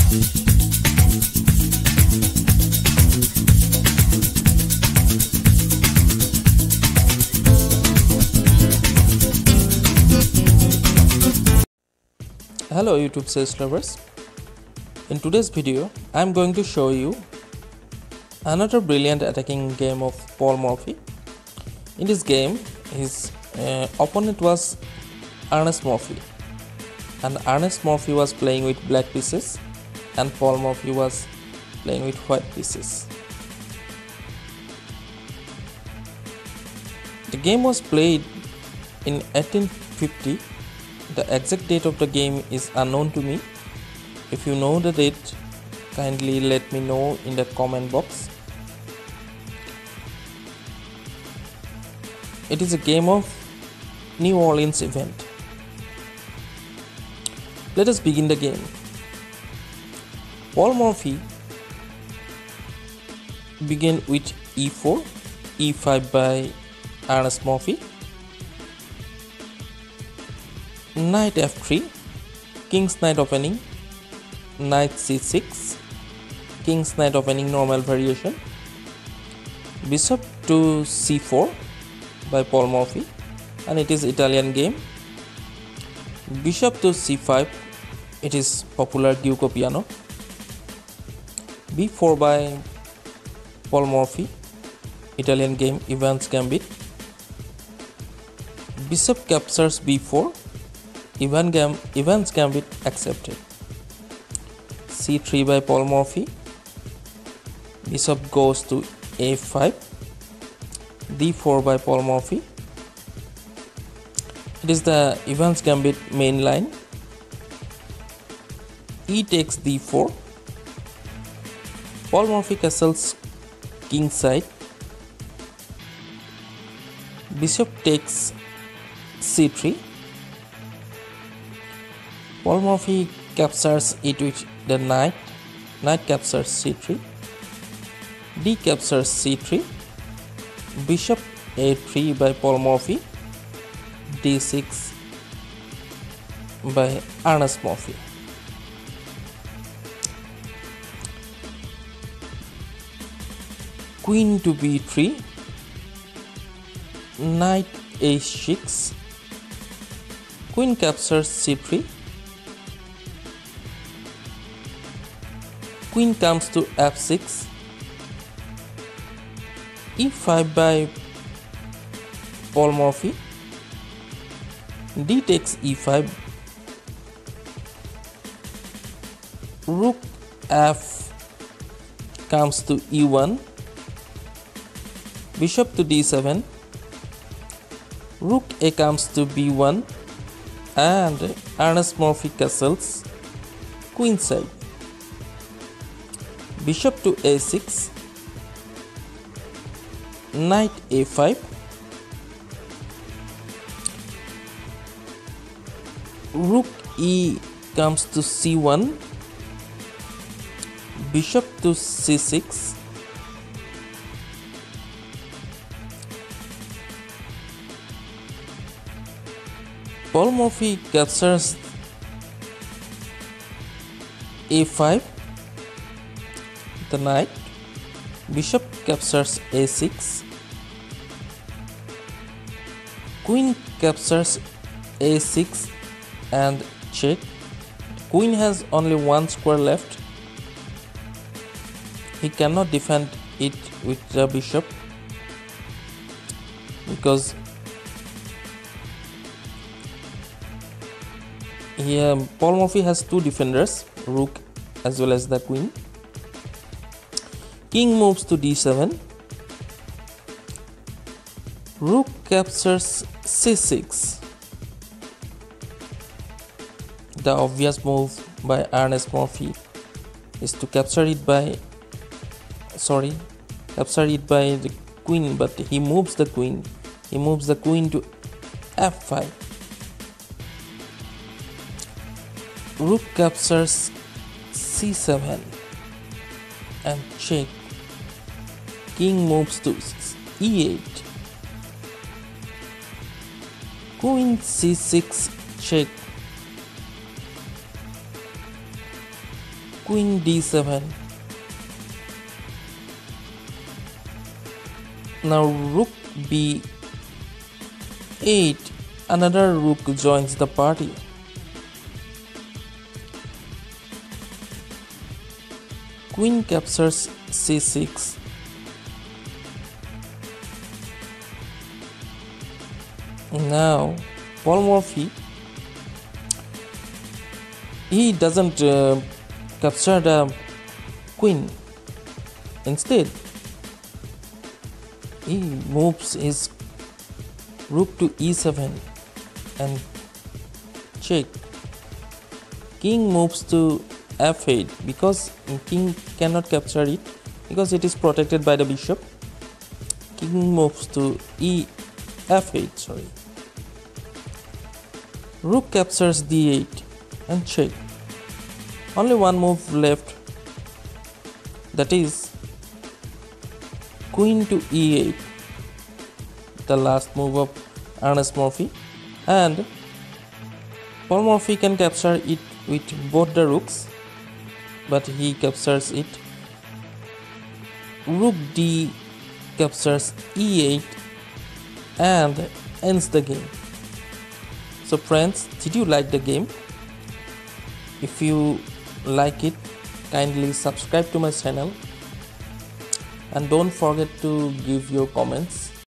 Hello YouTube chess lovers. In today's video, I am going to show you another brilliant attacking game of Paul Morphy. In this game, his opponent was Ernest Morphy, and Ernest Morphy was playing with black pieces and Paul Morphy was playing with white pieces. The game was played in 1850. The exact date of the game is unknown to me. If you know the date, kindly let me know in the comment box. It is a game of New Orleans event. Let us begin the game. Paul Morphy began with e4, e5 by Ernest Morphy, knight f3, king's knight opening, knight c6, king's knight opening normal variation, bishop to c4 by Paul Morphy, and it is Italian game. Bishop to c5, it is popular Giuco piano. b4 by Paul Morphy, Italian game Ivan's Gambit. Bishop captures b4, Ivan's Gambit accepted. c3 by Paul Morphy, bishop goes to a5, d4 by Paul Morphy. It is the Ivan's Gambit main line. E takes d4, Paul Morphy castles king side, bishop takes c3, Paul Morphy captures it with the knight, knight captures c3, d captures c3, bishop a3 by Paul Morphy, d6 by Ernest Morphy. Queen to b3, knight a6, queen captures c3, queen comes to f6, e5 by Paul Morphy, d takes e5, rook f comes to e1, bishop to d7, rook a comes to b1, and Ernest Morphy castles queenside. Bishop to a6, knight a5, rook e comes to c1, bishop to c6, Paul Morphy captures a5, the knight, bishop captures a6, queen captures a6 and check. Queen has only one square left. He cannot defend it with the bishop because here Paul Morphy has two defenders, rook as well as the queen. King moves to d7, rook captures c6. The obvious move by Ernest Morphy is to capture it by the queen, but he moves the queen. He moves the queen to f5. Rook captures c7 and check. King moves to e8. Queen c6 check. queen d7. Now rook b8. Another rook joins the party. Queen captures c6. Now Paul Morphy, he doesn't capture the queen. Instead, he moves his rook to e7 and check. King moves to f8 because king cannot capture it because it is protected by the bishop. King moves to f8. Rook captures d8 and check. Only one move left, that is queen to e8, the last move of Ernest Morphy, and Paul Morphy can capture it with both the rooks, but he captures it. Rook d captures e8 and ends the game. So friends, did you like the game? If you like it, kindly subscribe to my channel and don't forget to give your comments.